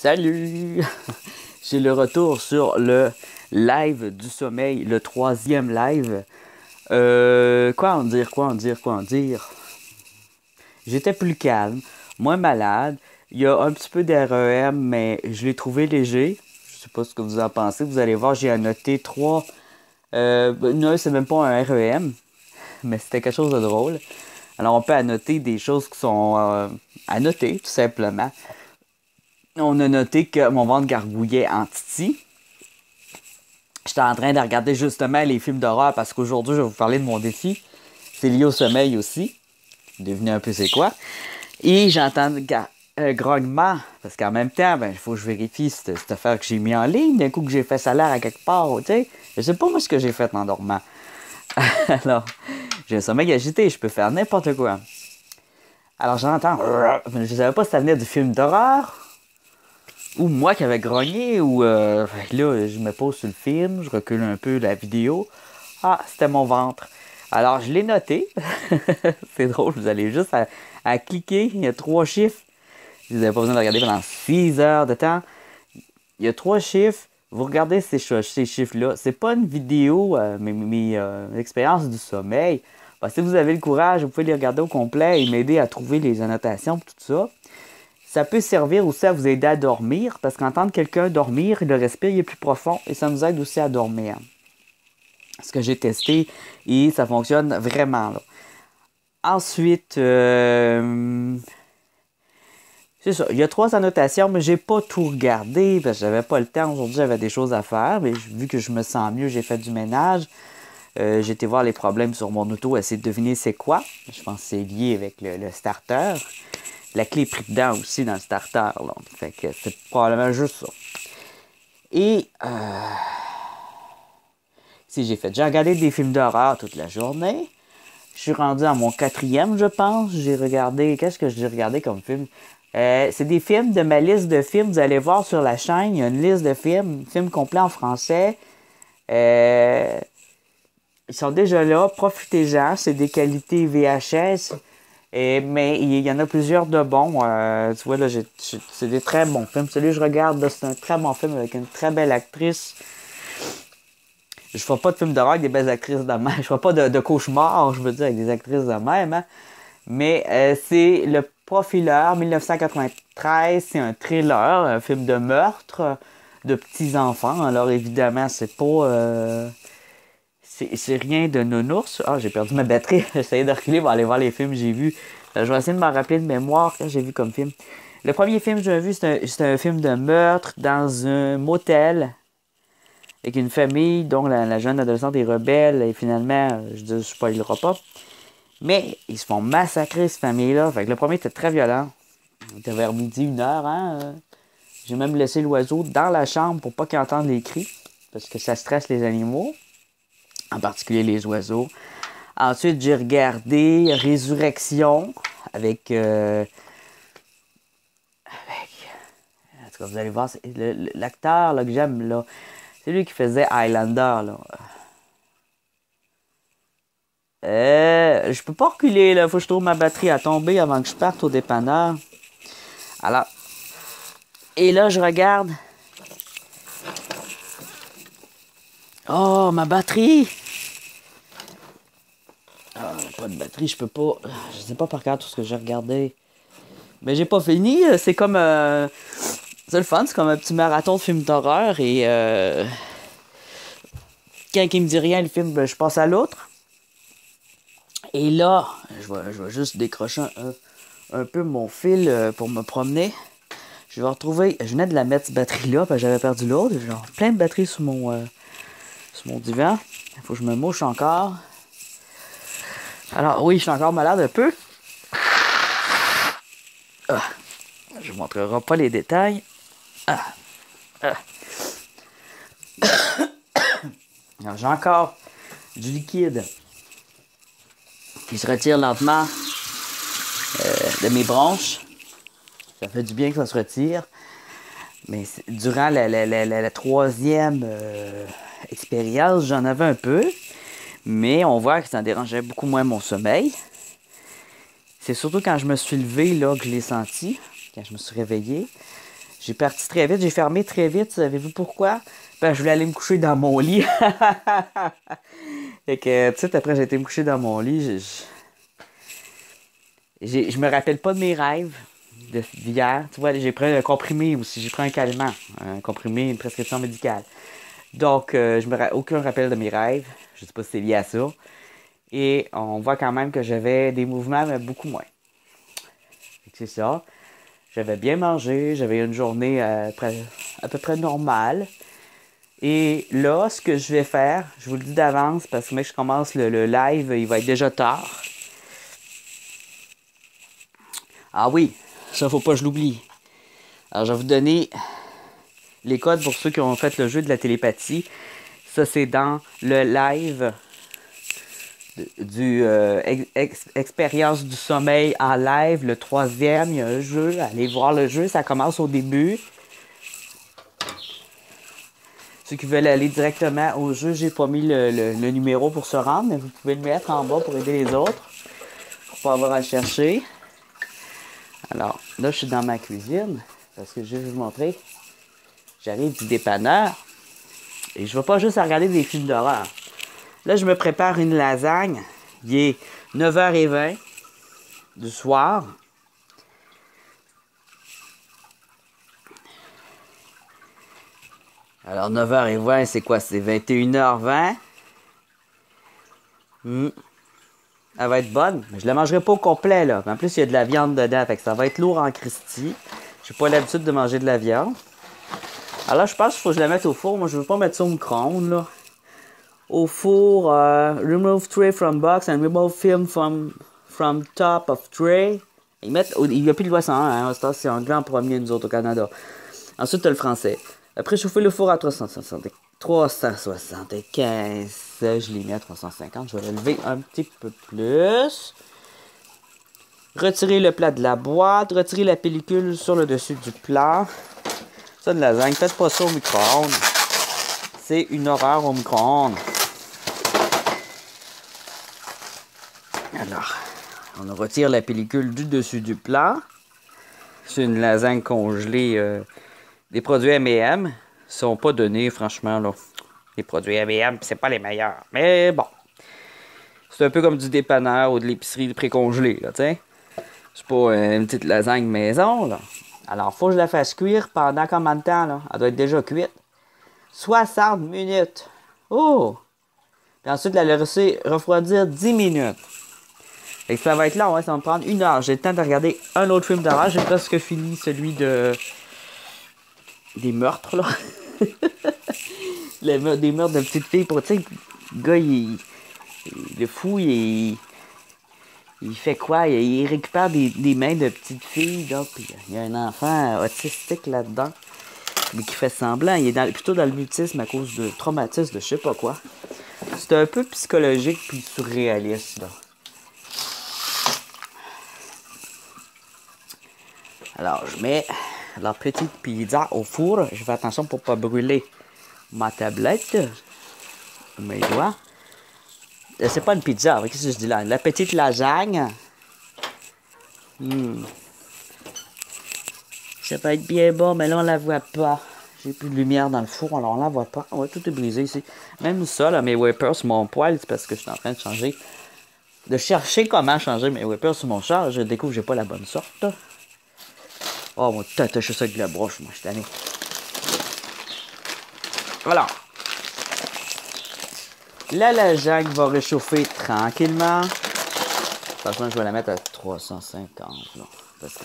Salut! J'ai le retour sur le live du sommeil, le 3e live. Quoi en dire? J'étais plus calme, moins malade. Il y a un petit peu d'REM, mais je l'ai trouvé léger. Je sais pas ce que vous en pensez. Vous allez voir, j'ai annoté 3. Non, c'est même pas un REM, mais c'était quelque chose de drôle. Alors, on peut annoter des choses qui sont à noter, tout simplement. On a noté que mon ventre gargouillait en titi. J'étais en train de regarder justement les films d'horreur parce qu'aujourd'hui, je vais vous parler de mon défi. C'est lié au sommeil aussi. Devinez un peu c'est quoi. Et j'entends grognement parce qu'en même temps, il faut que je vérifie cette affaire que j'ai mis en ligne. D'un coup que j'ai fait salaire à quelque part, tu sais. Je sais pas moi ce que j'ai fait en dormant. Alors, j'ai un sommeil agité, je peux faire n'importe quoi. Alors j'entends... Je savais pas si ça venait du film d'horreur ou moi qui avais grogné, ou là, je me pose sur le film, je recule un peu la vidéo. Ah, c'était mon ventre. Alors, je l'ai noté. C'est drôle, vous allez juste à cliquer. Il y a 3 chiffres. Vous n'avez pas besoin de regarder pendant 6 heures de temps. Il y a 3 chiffres. Vous regardez ces chiffres-là. C'est pas une vidéo, mes expériences du sommeil. Si vous avez le courage, vous pouvez les regarder au complet et m'aider à trouver les annotations et tout ça. Ça peut servir aussi à vous aider à dormir, parce qu'entendre quelqu'un dormir, le respire est plus profond et ça nous aide aussi à dormir. Ce que j'ai testé et ça fonctionne vraiment. Là. Ensuite, c'est ça. Il y a 3 annotations, mais j'ai pas tout regardé parce que j'avais pas le temps. Aujourd'hui, j'avais des choses à faire, mais vu que je me sens mieux, j'ai fait du ménage. J'ai été voir les problèmes sur mon auto, essayer de deviner c'est quoi. Je pense que c'est lié avec le starter. La clé est prise dedans aussi dans le starter. Là. Fait que c'est probablement juste ça. Et si j'ai fait, j'ai regardé des films d'horreur toute la journée. Je suis rendu à mon 4e, je pense. J'ai regardé. Qu'est-ce que j'ai regardé comme film? C'est des films de ma liste de films. Vous allez voir sur la chaîne, il y a une liste de films complets en français. Ils sont déjà là. Profitez-en. C'est des qualités VHS. Mais il y en a plusieurs de bons. Tu vois, là, c'est des très bons films. Celui que je regarde, c'est un très bon film avec une très belle actrice. Je ne ferai pas de film d'horreur avec des belles actrices de même. Je ne ferai pas de cauchemar, je veux dire, avec des actrices de même. Hein. Mais c'est Le Profileur, 1993. C'est un thriller, un film de meurtre de petits-enfants. Alors, évidemment, c'est pas... C'est rien de nounours. Ah, j'ai perdu ma batterie. J'essayais de reculer pour aller voir les films que j'ai vus. Je vais essayer de m'en rappeler de mémoire que j'ai vu comme film. Le premier film que j'ai vu, c'est un film de meurtre dans un motel avec une famille dont la jeune adolescente est rebelle et finalement, je ne spoilerai pas. Mais ils se font massacrer, cette famille-là. Fait que le premier était très violent. Il était vers midi, 1h. Hein? J'ai même laissé l'oiseau dans la chambre pour pas qu'il entende les cris. Parce que ça stresse les animaux. En particulier les oiseaux. Ensuite, j'ai regardé Résurrection avec... En tout cas, vous allez voir, l'acteur là, que j'aime, là, c'est lui qui faisait Highlander. Là. Je peux pas reculer, là. Faut que je trouve ma batterie à tomber avant que je parte au dépanneur. Alors... Et là, je regarde... Oh, ma batterie! Ah, pas de batterie, je peux pas... Je sais pas par cœur tout ce que j'ai regardé. Mais j'ai pas fini. C'est comme... c'est le fun, c'est comme un petit marathon de films d'horreur. Et quand il me dit rien, le film, je passe à l'autre. Et là, je vais juste décrocher un peu mon fil pour me promener. Je vais retrouver... Je venais de la mettre, cette batterie-là, parce que j'avais perdu l'autre. J'ai genre plein de batteries sur mon divan. Il faut que je me mouche encore. Alors oui, je suis encore malade un peu. Ah, je ne vous montrerai pas les détails. Ah, ah. Alors, j'ai encore du liquide qui se retire lentement de mes bronches. Ça fait du bien que ça se retire. Mais durant la 3e expérience, j'en avais un peu. Mais on voit que ça dérangeait beaucoup moins mon sommeil. C'est surtout quand je me suis levé là, que je l'ai senti, quand je me suis réveillé. J'ai parti très vite, j'ai fermé très vite. Savez-vous pourquoi? Ben, je voulais aller me coucher dans mon lit. Fait que, tout de suite après, j'ai été me coucher dans mon lit. Je me rappelle pas de mes rêves d'hier. Tu vois, j'ai pris un comprimé aussi. J'ai pris un calmant. Un comprimé, une prescription médicale. Donc, je me aucun rappel de mes rêves. Je sais pas si c'est lié à ça. Et on voit quand même que j'avais des mouvements, mais beaucoup moins. C'est ça. J'avais bien mangé. J'avais une journée à peu près normale. Et là, ce que je vais faire, je vous le dis d'avance, parce que mec, je commence le live, il va être déjà tard. Ah oui, ça faut pas que je l'oublie. Alors, je vais vous donner les codes pour ceux qui ont fait le jeu de la télépathie. Ça, c'est dans le live du Expérience du sommeil en live, le 3e. Il y a un jeu, allez voir le jeu, ça commence au début. Ceux qui veulent aller directement au jeu, j'ai pas mis le numéro pour se rendre, mais vous pouvez le mettre en bas pour aider les autres. Pour pas avoir à le chercher. Alors, là, je suis dans ma cuisine, parce que je vais vous montrer. J'arrive du dépanneur, et je ne vais pas juste regarder des films d'horreur. Là, je me prépare une lasagne. Il est 9h20 du soir. Alors, 9h20, c'est quoi? C'est 21h20. Elle va être bonne, mais je la mangerai pas au complet, là. En plus, il y a de la viande dedans, fait que ça va être lourd en Christie. J'ai pas l'habitude de manger de la viande. Alors, je pense qu'il faut que je la mette au four. Moi, je veux pas mettre ça au micro-ondes, là. Au four, remove tray from box and remove film from top of tray. Il n'y a plus de loi 101, hein. C'est anglais en premier, nous autres, au Canada. Ensuite, tu as le français. Après, chauffer le four à 375. Je l'ai mis à 350. Je vais le lever un petit peu plus. Retirer le plat de la boîte. Retirer la pellicule sur le dessus du plat. Ça, de la lasagne. Faites pas ça au micro-ondes. C'est une horreur au micro-ondes. Alors, on retire la pellicule du dessus du plat. C'est une lasagne congelée. Des produits M&M sont pas donnés, franchement, là. Les produits M&M, c'est pas les meilleurs. Mais bon. C'est un peu comme du dépanneur ou de l'épicerie précongelée, là, tu sais. C'est pas une petite lasagne maison, là. Alors, faut que je la fasse cuire pendant combien de temps, là? Elle doit être déjà cuite. 60 minutes. Oh! Puis ensuite, la laisser refroidir 10 minutes. Et ça va être long, hein? Ça va me prendre 1 heure. J'ai le temps de regarder un autre film d'horreur. J'ai presque fini celui de... des meurtres, là. Des meurtres de petites filles. Tu sais, le gars, le fou, il fait quoi? Il récupère des mains de petites filles, là, puis il y a un enfant autistique là-dedans, mais qui fait semblant. Il est plutôt dans le mutisme à cause de traumatisme de je sais pas quoi. C'est un peu psychologique puis surréaliste, là. Alors, je mets la petite pizza au four. Je fais attention pour pas brûler ma tablette. Mes doigts. C'est pas une pizza, qu'est-ce que je dis là? La petite lasagne. Ça va être bien bon, mais là, on la voit pas. J'ai plus de lumière dans le four, alors on la voit pas. Ouais, tout est brisé ici. Même ça, là, mes wipers sur mon poêle, c'est parce que je suis en train de changer. De chercher comment changer mes wipers sur mon char. Je découvre que j'ai pas la bonne sorte. Oh, moi, t'attacher ça avec de la broche, moi, je suis tanné. Voilà. La lasagne va réchauffer tranquillement. Franchement, je vais la mettre à 350, là. Parce que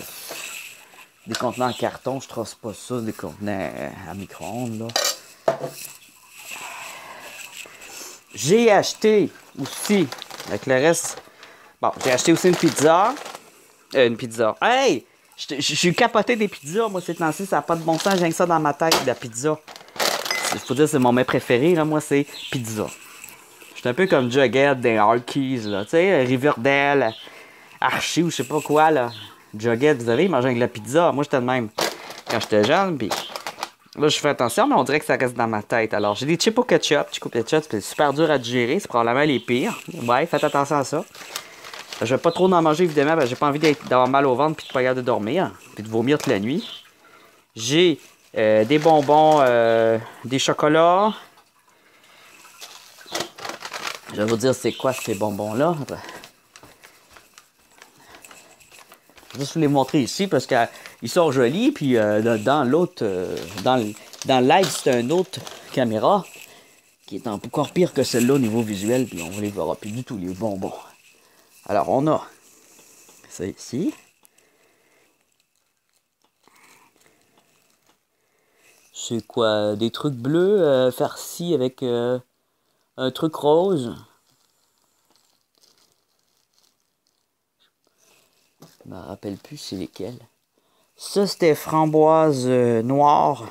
des contenants en carton, je trosse pas ça. Des contenants à micro-ondes, là. J'ai acheté aussi, avec le reste... Bon, j'ai acheté aussi une pizza. Une pizza. Hey! Je suis capoté des pizzas. Moi, ces temps-ci, ça n'a pas de bon sens. J'ai que ça dans ma tête, la pizza. Il faut dire c'est mon mets préféré, là. Moi, c'est pizza. Je suis un peu comme Jughead des Harkeys, là. Tu sais, Riverdale, Archie ou je sais pas quoi, là. Jughead, vous savez, il mangeait avec de la pizza. Moi, j'étais de même quand j'étais jeune, puis là, je fais attention, mais on dirait que ça reste dans ma tête. Alors, j'ai des chips au ketchup. Chips au ketchup, c'est super dur à digérer. C'est probablement les pires. Ouais, faites attention à ça. Je vais pas trop en manger, évidemment, parce que j'ai pas envie d'avoir mal au ventre puis de pas capable de dormir, puis de vomir toute la nuit. J'ai des bonbons, des chocolats. Je vais vous dire c'est quoi ces bonbons-là. Je vais juste vous les montrer ici parce qu'ils sont jolis. Puis dans l'autre, dans le live, c'est une autre caméra qui est encore pire que celle-là au niveau visuel. Puis on ne les verra plus du tout, les bonbons. Alors, on a ça ici. C'est quoi? Des trucs bleus farcis avec un truc rose. Je me rappelle plus c'est lesquels. Ça, c'était framboise noire.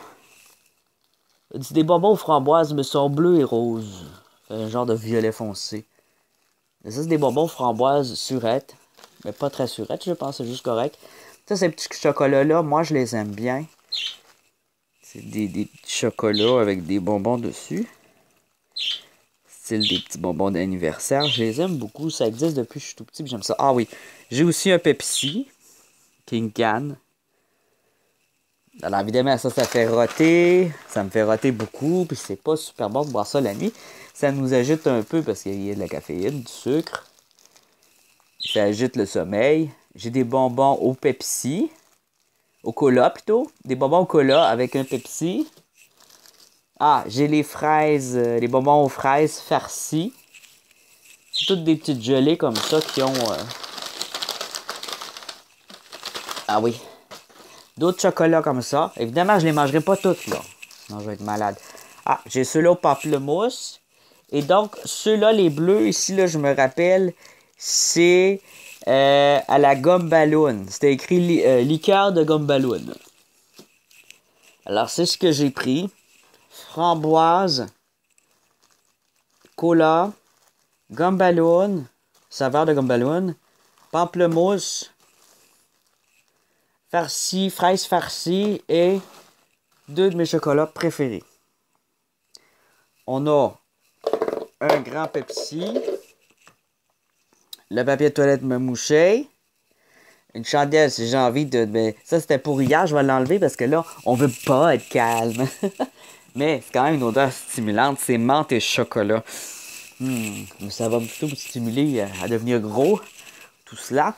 C'est des bonbons aux framboises, mais sont bleus et roses. Un genre de violet foncé. Et ça, c'est des bonbons aux framboises surettes. Mais pas très surettes, je pense, c'est juste correct. Ça, ces petits chocolats-là, moi, je les aime bien. C'est des petits chocolats avec des bonbons dessus. Style des petits bonbons d'anniversaire. Je les aime beaucoup. Ça existe depuis que je suis tout petit, puis j'aime ça. Ah oui, j'ai aussi un Pepsi. King Can. Alors évidemment, ça fait roter. Ça me fait roter beaucoup, puis c'est pas super bon de boire ça la nuit. Ça nous agite un peu parce qu'il y a de la caféine, du sucre. Ça agite le sommeil. J'ai des bonbons au Pepsi. Au cola plutôt. Des bonbons au cola avec un Pepsi. Ah, j'ai les fraises, les bonbons aux fraises farcis. C'est toutes des petites gelées comme ça qui ont... Ah oui. D'autres chocolats comme ça. Évidemment, je les mangerai pas toutes, là. Sinon, je vais être malade. Ah, j'ai ceux-là au pamplemousse. Et donc, ceux-là, les bleus, ici, là, je me rappelle, c'est à la gomme ballon. C'était écrit liqueur de gomme ballon. Alors, c'est ce que j'ai pris. Framboise, cola, gomme ballon, saveur de gomme ballon, pamplemousse, farci, fraise farcie et deux de mes chocolats préférés. On a un grand Pepsi, le papier de toilette me mouchait, une chandelle si j'ai envie de... Mais ça, c'était pour hier, je vais l'enlever parce que là, on veut pas être calme. Mais c'est quand même une odeur stimulante, c'est menthe et chocolat. Ça va plutôt me stimuler à devenir gros, tout cela.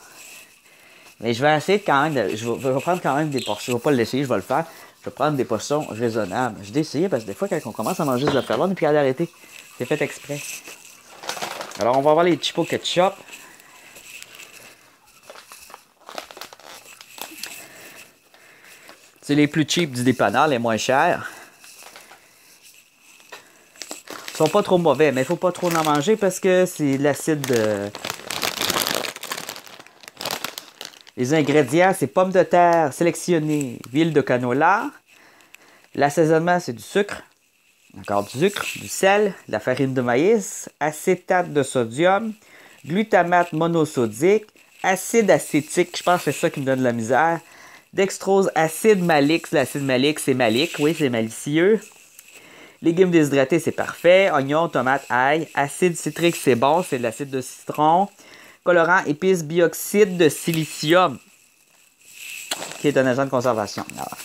Mais je vais essayer quand même de... Je vais prendre quand même des portions. Je vais pas le laisser, je vais le faire. Je vais prendre des portions raisonnables. Je vais essayer parce que des fois, quand on commence à manger de la faire, on est plus à l'arrêter. C'est fait exprès. Alors, on va voir les chipots ketchup. C'est les plus cheap du dépanneur, les moins chers. Ils sont pas trop mauvais, mais il faut pas trop en manger parce que c'est l'acide. Les ingrédients, c'est pommes de terre sélectionnées, huile de canola. L'assaisonnement, c'est du sucre. Encore du sucre, du sel, de la farine de maïs, acétate de sodium, glutamate monosodique, acide acétique, je pense que c'est ça qui me donne de la misère, dextrose, acide malique, l'acide malique, c'est malique, oui, c'est malicieux. Légumes déshydratés, c'est parfait. Oignons, tomates, ail. Acide citrique, c'est bon, c'est de l'acide de citron. Colorant, épices, bioxyde de silicium, qui est un agent de conservation. Alors,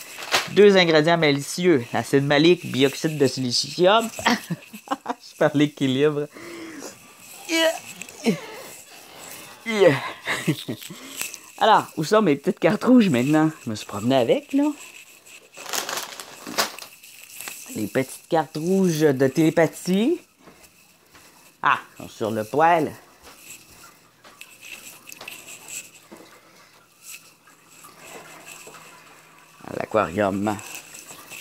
deux ingrédients malicieux. Acide malique, bioxyde de silicium. Je perds l'équilibre. Alors, où sont mes petites cartes rouges maintenant? Je me suis promené avec, là. Les petites cartes rouges de télépathie. Ah, sont sur le poêle. À l'aquarium.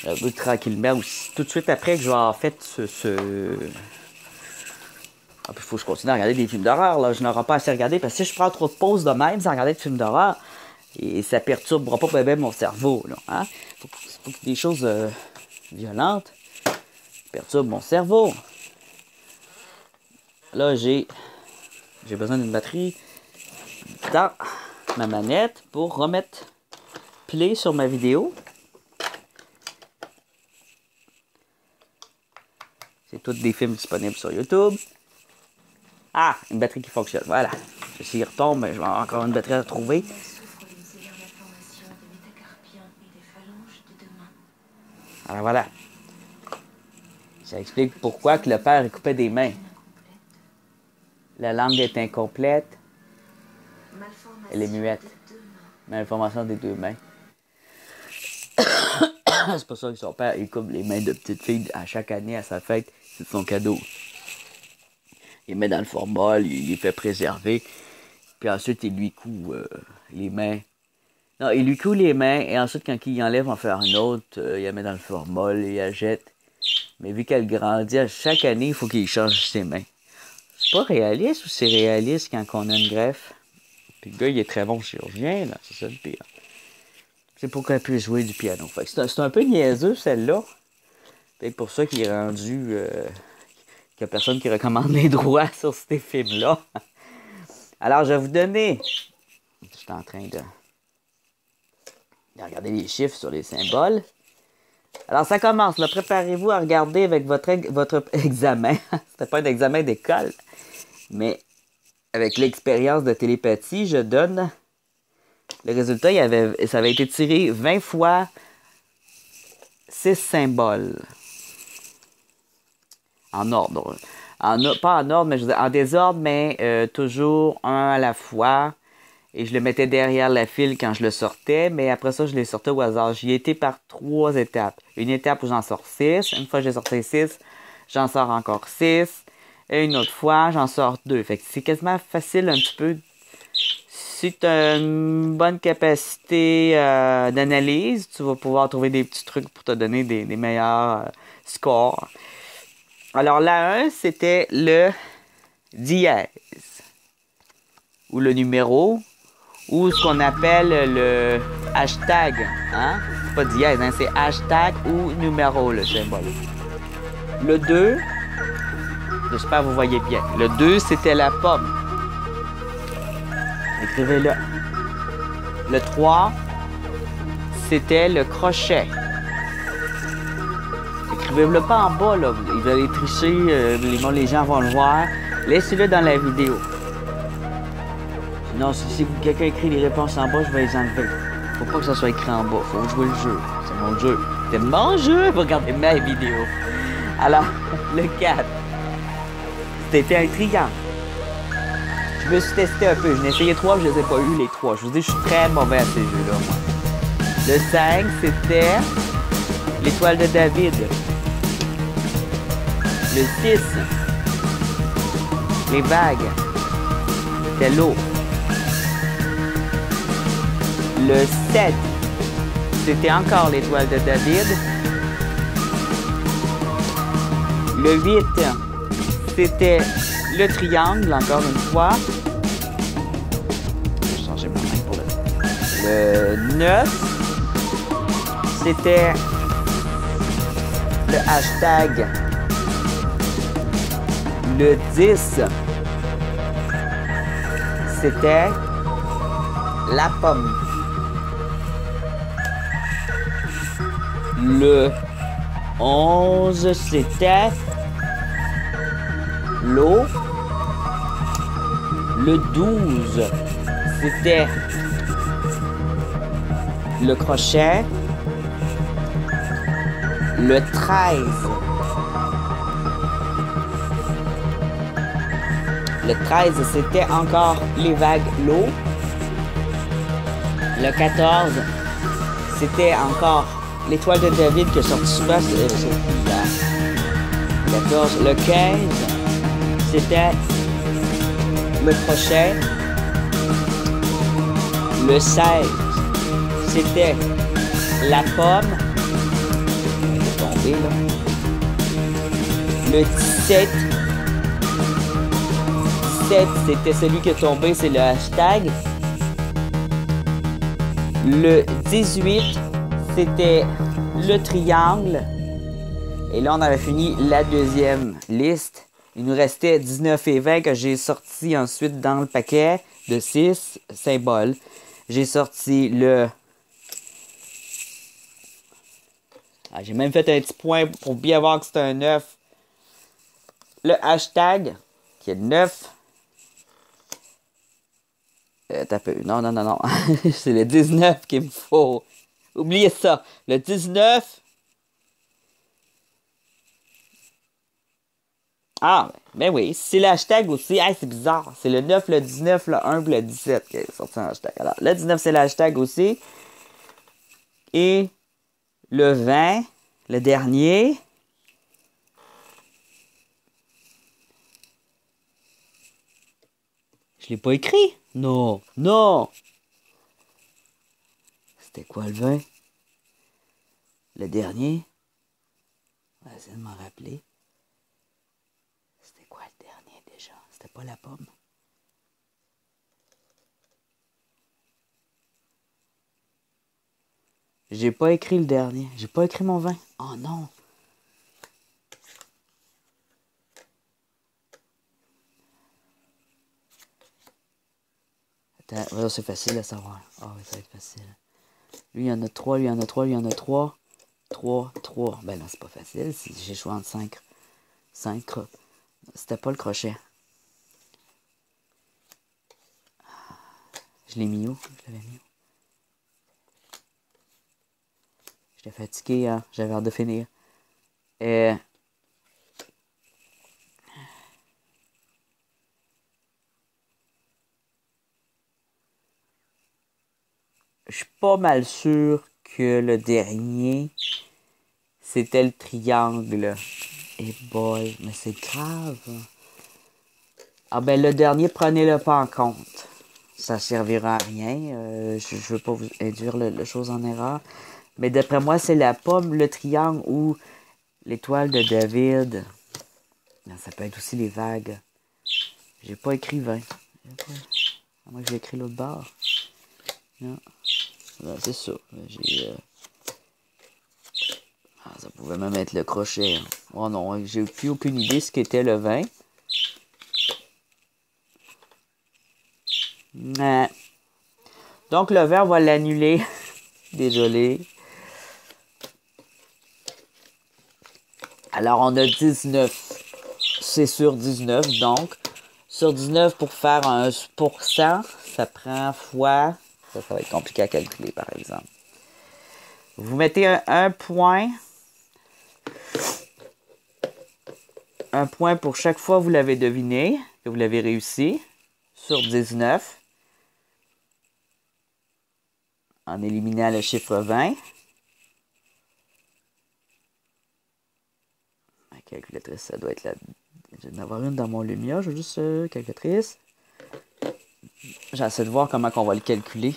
Je vais tranquillement aussi. Tout de suite après que je vais en fait Ah, puis il faut que je continue à regarder des films d'horreur, là. Je n'aurai pas assez regardé parce que si je prends trop de pauses de même sans regarder de films d'horreur, et ça perturbera pas bien mon cerveau, là. Hein? Faut que des choses violentes perturbent mon cerveau. Là, j'ai besoin d'une batterie dans ma manette pour remettre play sur ma vidéo. C'est tous des films disponibles sur YouTube. Ah, une batterie qui fonctionne, voilà. S'il y retombe, je vais avoir encore une batterie à trouver. Alors voilà. Ça explique pourquoi que le père coupait des mains. La langue est incomplète. Elle est muette. Malformation des deux mains. C'est pour ça que son père, il coupe les mains de petite fille à chaque année à sa fête. C'est son cadeau. Il met dans le formol, il les fait préserver. Puis ensuite, il lui coud les mains. Non, il lui coud les mains. Et ensuite, quand il enlève en faire un autre, il la met dans le formol, il la jette. Mais vu qu'elle grandit, à chaque année, il faut qu'il change ses mains. C'est pas réaliste ou c'est réaliste quand on a une greffe? Puis le gars, il est très bon chirurgien, là. C'est ça le pire. C'est pour qu'elle puisse jouer du piano. Fait que c'est un peu niaiseux, celle-là. Peut-être pour ça qu'il est rendu... qu'il n'y a personne qui recommande les droits sur ces films-là. Alors, je vais vous donner... Je suis en train de regarder les chiffres sur les symboles. Alors, ça commence. Là, préparez-vous à regarder avec votre examen. C'était pas un examen d'école. Mais avec l'expérience de télépathie, je donne... Le résultat, ça avait été tiré 20 fois 6 symboles. En ordre. Pas en ordre, mais je veux dire, en désordre, mais toujours un à la fois. Et je le mettais derrière la file quand je le sortais, mais après ça, je les sortais au hasard. J'y étais par 3 étapes. Une étape où j'en sors 6. Une fois que j'ai sorti 6, j'en sors encore 6. Et une autre fois, j'en sors 2. Fait que c'est quasiment facile un petit peu. Si tu as une bonne capacité d'analyse, tu vas pouvoir trouver des petits trucs pour te donner des meilleurs scores. Alors, la 1, c'était le dièse, ou le numéro, ou ce qu'on appelle le hashtag. Hein? C'est pas dièse, hein? C'est hashtag ou numéro, le symbole. Le 2, j'espère que vous voyez bien. Le 2, c'était la pomme. Écrivez-le. Le 3, c'était le crochet. Écrivez-le pas en bas, là. Vous allez tricher, les gens vont le voir. Laissez-le dans la vidéo. Sinon, si quelqu'un écrit les réponses en bas, je vais les enlever. Faut pas que ça soit écrit en bas. Faut jouer le jeu. C'est mon jeu. C'est mon jeu. Regardez ma vidéo. Alors, le 4, c'était un triangle. Je me suis testé un peu. J'en ai essayé 3, mais je les ai pas eu les 3. Je vous dis, je suis très mauvais à ces jeux-là, moi. Le 5, c'était l'étoile de David. Le 6, les vagues. C'était l'eau. Le 7, c'était encore l'étoile de David. Le 8, c'était le triangle, encore une fois. Je vais changer ma main pour le 9, c'était le hashtag. Le 10, c'était la pomme. Le 11, c'était l'eau. Le 12, c'était le crochet. Le 13, c'était encore les vagues, l'eau. Le 14, c'était encore l'étoile de David qui est sortie souvent. Le 14, le 15, c'était le crochet. Le 16, c'était la pomme. Là. Le 17, c'était celui qui est tombé, c'est le hashtag. Le 18, c'était le triangle. Et là, on avait fini la deuxième liste. Il nous restait 19 et 20 que j'ai sorti ensuite dans le paquet de 6 symboles. J'ai sorti le... Ah, j'ai même fait un petit point pour bien voir que c'est un 9. Le hashtag, qui est 9. T'as peu. Non. C'est le 19 qu'il me faut. Oubliez ça. Le 19, Ah, ben oui, c'est le hashtag aussi. Hey, c'est bizarre. C'est le 9, le 19, le 1 et le 17 qui est sorti en hashtag. Alors, le 19, c'est le hashtag aussi. Et le 20, le dernier. Je l'ai pas écrit. Non, non. C'était quoi le 20? Le dernier? On va essayer de m'en rappeler. C'était quoi le dernier déjà? C'était pas la pomme. J'ai pas écrit le dernier. J'ai pas écrit mon 20. Oh non. Attends, c'est facile à savoir. Ah oui, ça va être facile. Lui, il y en a 3, lui, il y en a 3, lui, il y en a 3. 3, 3. Ben non, c'est pas facile. Si j'ai choisi entre 5. 5. C'était pas le crochet. Je l'ai mis où? Je l'avais mis où? J'étais fatigué, hein? J'avais hâte de finir. Je suis pas mal sûr que le dernier, c'était le triangle. Et boy, mais c'est grave. Ah ben le dernier, prenez-le pas en compte. Ça servira à rien. Je veux pas vous induire le chose en erreur. Mais d'après moi, c'est la pomme, le triangle ou l'étoile de David. Non, ça peut être aussi les vagues. J'ai pas écrit 20. Moi, j'ai écrit l'autre barre. Non. Ouais, c'est ça. Ah, ça pouvait même être le crochet. Hein. Oh non, j'ai plus aucune idée ce qu'était le 20. Ouais. Donc, le 20, on va l'annuler. Désolé. Alors, on a 19. C'est sur 19, donc. Sur 19, pour faire 1%, ça prend fois... Ça va être compliqué à calculer, par exemple. Vous mettez un point. Un point pour chaque fois que vous l'avez deviné, que vous l'avez réussi, sur 19, en éliminant le chiffre 20. La calculatrice, ça doit être là. Je vais en avoir une dans mon Lumia, je veux juste calculatrice. J'essaie de voir comment on va le calculer.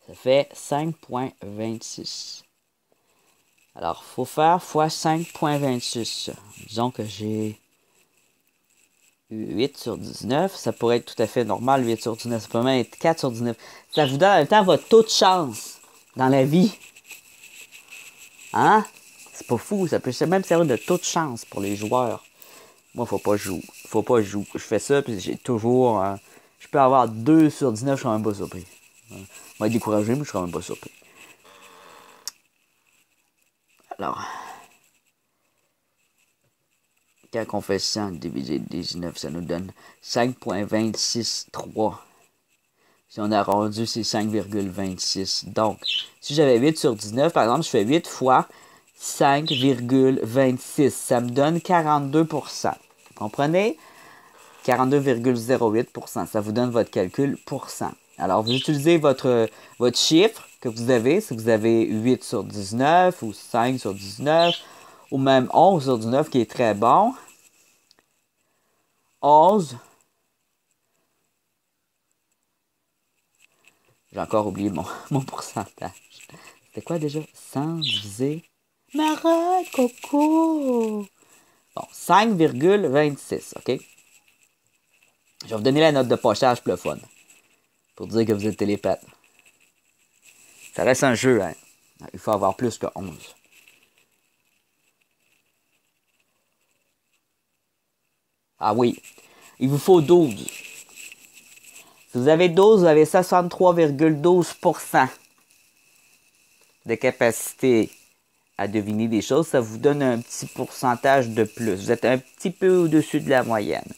Ça fait 5,26. Alors, il faut faire fois 5,26. Disons que j'ai 8 sur 19. Ça pourrait être tout à fait normal, 8 sur 19. Ça peut même être 4 sur 19. Ça vous donne en même temps votre taux de chance dans la vie. Hein? C'est pas fou. Ça peut même servir de taux de chance pour les joueurs. Moi, faut pas jouer. Faut pas jouer. Je fais ça, puis j'ai toujours... je peux avoir 2 sur 19, je serais même pas surpris. Moi, découragé, mais je serais même pas surpris. Alors... Quand on fait 100 divisé 19, ça nous donne 5,263. Si on a arrondi, c'est 5,26. Donc, si j'avais 8 sur 19, par exemple, je fais 8 fois 5,26. Ça me donne 42%. Vous comprenez? 42,08%. Ça vous donne votre calcul %. Alors, vous utilisez votre chiffre que vous avez, si vous avez 8 sur 19 ou 5 sur 19 ou même 11 sur 19 qui est très bon. 11. J'ai encore oublié mon pourcentage. C'était quoi déjà? 100 divisé... Marotte, coco! Bon, 5,26, OK? Je vais vous donner la note de pochage pour le fun. Pour dire que vous êtes télépathe. Ça reste un jeu, hein? Il faut avoir plus que 11. Ah oui. Il vous faut 12. Si vous avez 12, vous avez 63,12% de capacité à deviner des choses. Ça vous donne un petit pourcentage de plus. Vous êtes un petit peu au-dessus de la moyenne.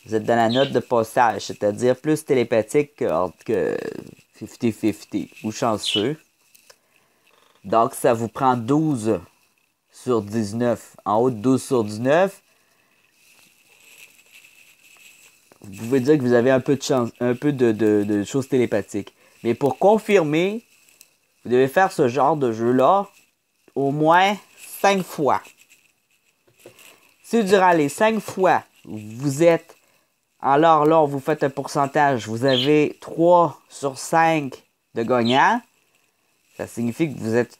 Vous êtes dans la note de passage, c'est-à-dire plus télépathique que 50-50 ou chanceux. Donc, ça vous prend 12 sur 19. En haut de 12 sur 19, vous pouvez dire que vous avez un peu de chance, un peu de choses télépathiques. Mais pour confirmer, vous devez faire ce genre de jeu-là au moins 5 fois. Si durant les 5 fois, vous êtes... Alors là, vous faites un pourcentage, vous avez 3 sur 5 de gagnants. Ça signifie que vous êtes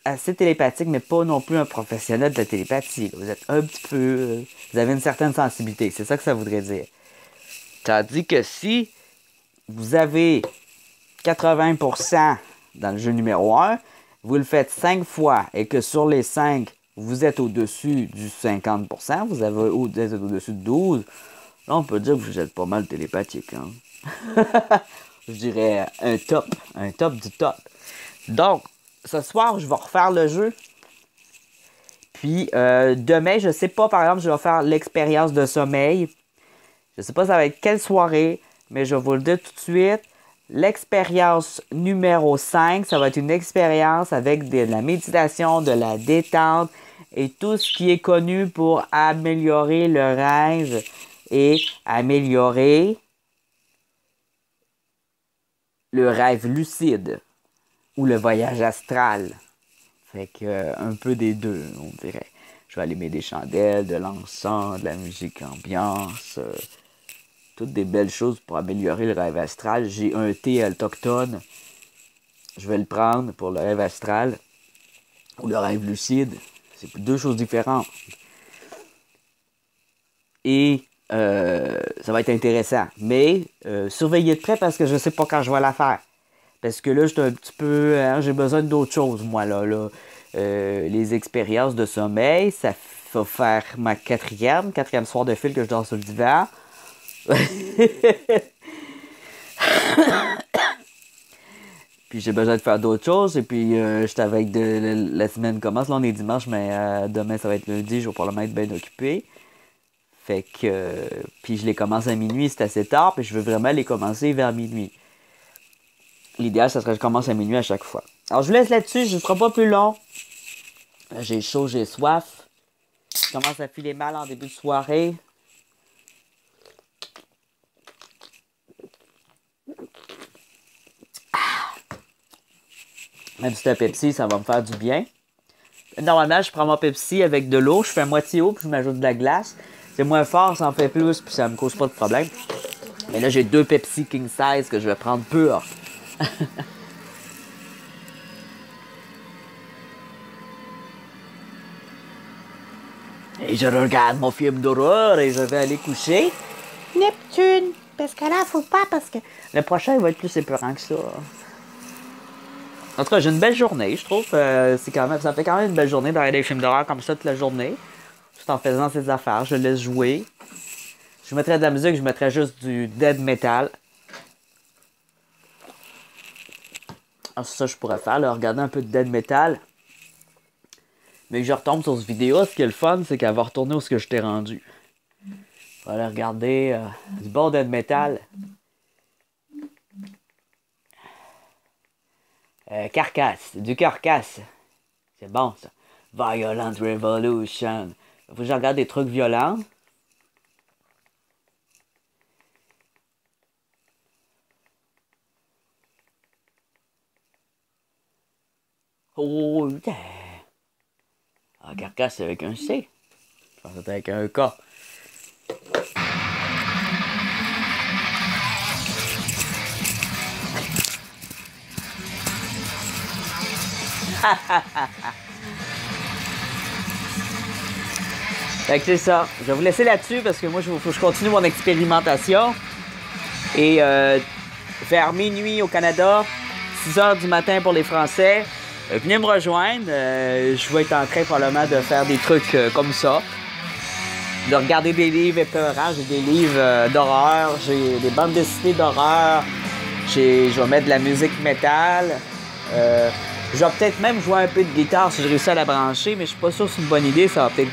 assez télépathique, mais pas non plus un professionnel de la télépathie. Vous êtes un petit peu... vous avez une certaine sensibilité. C'est ça que ça voudrait dire. Tandis que si vous avez 80% dans le jeu numéro 1, vous le faites 5 fois et que sur les 5, vous êtes au-dessus du 50%, vous êtes au-dessus de 12, là, on peut dire que vous êtes pas mal télépathique. Hein? Je dirais un top du top. Donc, ce soir, je vais refaire le jeu. Puis, demain, je sais pas, par exemple, je vais faire l'expérience de sommeil. Je sais pas ça va être quelle soirée, mais je vais vous le dire tout de suite. L'expérience numéro 5, ça va être une expérience avec de la méditation, de la détente et tout ce qui est connu pour améliorer le rêve et améliorer le rêve lucide ou le voyage astral. Fait que un peu des deux, on dirait. Je vais allumer des chandelles, de l'encens, de la musique ambiance, toutes des belles choses pour améliorer le rêve astral. J'ai un thé autochtone. Je vais le prendre pour le rêve astral ou le rêve lucide. C'est deux choses différentes. Et ça va être intéressant. Mais surveillez de près parce que je ne sais pas quand je vais la faire. Parce que là, j'étais un petit peu... j'ai besoin d'autres choses, moi, là. Les expériences de sommeil, ça va faire ma quatrième soir de fil que je dors sur le divan. Puis j'ai besoin de faire d'autres choses. Et puis j'étais avec la semaine commence. Là on est dimanche, mais demain ça va être lundi. Je vais probablement être bien occupé. Fait que puis je les commence à minuit, c'est assez tard. Puis je veux vraiment les commencer vers minuit. L'idéal, ça serait que je commence à minuit à chaque fois. Alors je vous laisse là-dessus, je ne ferai pas plus long. J'ai chaud, j'ai soif. Je commence à filer mal en début de soirée. Même si c'est un Pepsi, ça va me faire du bien. Normalement, je prends mon Pepsi avec de l'eau, je fais à moitié eau, puis je m'ajoute de la glace. C'est moins fort, ça en fait plus, puis ça me cause pas de problème. Mais là, j'ai 2 Pepsi King Size que je vais prendre pur. Et je regarde mon film d'horreur et je vais aller coucher. Neptune! Parce que là, faut pas, parce que le prochain il va être plus épeurant que ça. En tout cas, j'ai une belle journée, je trouve. Ça fait quand même une belle journée de regarder des films d'horreur comme ça toute la journée. Tout en faisant ses affaires. Je laisse jouer. Je mettrais de la musique, je mettrais juste du dead metal. Alors, c'est ça que je pourrais faire, là, regarder un peu de dead metal. Mais que je retombe sur cette vidéo, ce qui est le fun, c'est qu'elle va retourner où ce que je t'ai rendu. On va aller regarder du bon dead metal. Carcasse, du Carcasse. C'est bon, ça. Violent Revolution. Faut que je regarde des trucs violents. Oh, yeah. Ah, Carcasse, c'est avec un C. Je pense que c'était avec un K. Fait que c'est ça. Je vais vous laisser là-dessus parce que moi, il faut que je continue mon expérimentation. Et vers minuit au Canada, 6 h du matin pour les Français. Venez me rejoindre. Je vais être en train probablement de faire des trucs comme ça. De regarder des livres épeurants. J'ai des livres d'horreur. J'ai des bandes dessinées d'horreur. Je vais mettre de la musique métal. Je vais peut-être même jouer un peu de guitare si je réussis à la brancher, mais je suis pas sûr que c'est une bonne idée. Ça va peut-être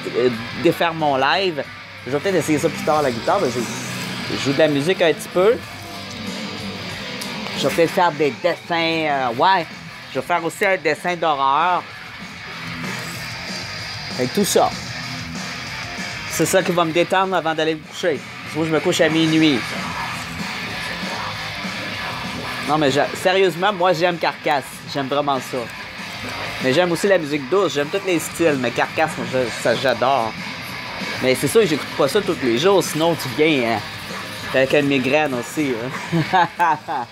défaire mon live. Je vais peut-être essayer ça plus tard, la guitare. Je joue de la musique un petit peu. Je vais peut-être faire des dessins. Ouais, Je vais faire aussi un dessin d'horreur. Avec tout ça. C'est ça qui va me détendre avant d'aller me coucher. Moi, je me couche à minuit. Non, mais sérieusement, moi, j'aime Carcasse. J'aime vraiment ça. Mais j'aime aussi la musique douce. J'aime tous les styles. Mais Carcasse, ça, j'adore. Mais c'est sûr que j'écoute pas ça tous les jours. Sinon, tu viens avec une migraine aussi. Hein.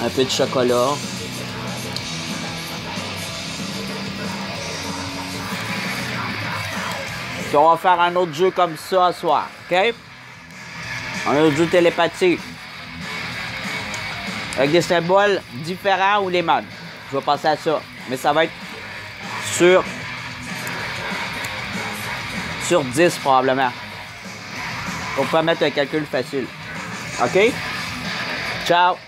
Un peu de chocolat. Puis on va faire un autre jeu comme ça ce soir, OK? Un autre jeu télépathie. Avec des symboles différents ou les mêmes. Je vais passer à ça. Mais ça va être sur 10 probablement. Pour pas mettre un calcul facile. OK? Ciao!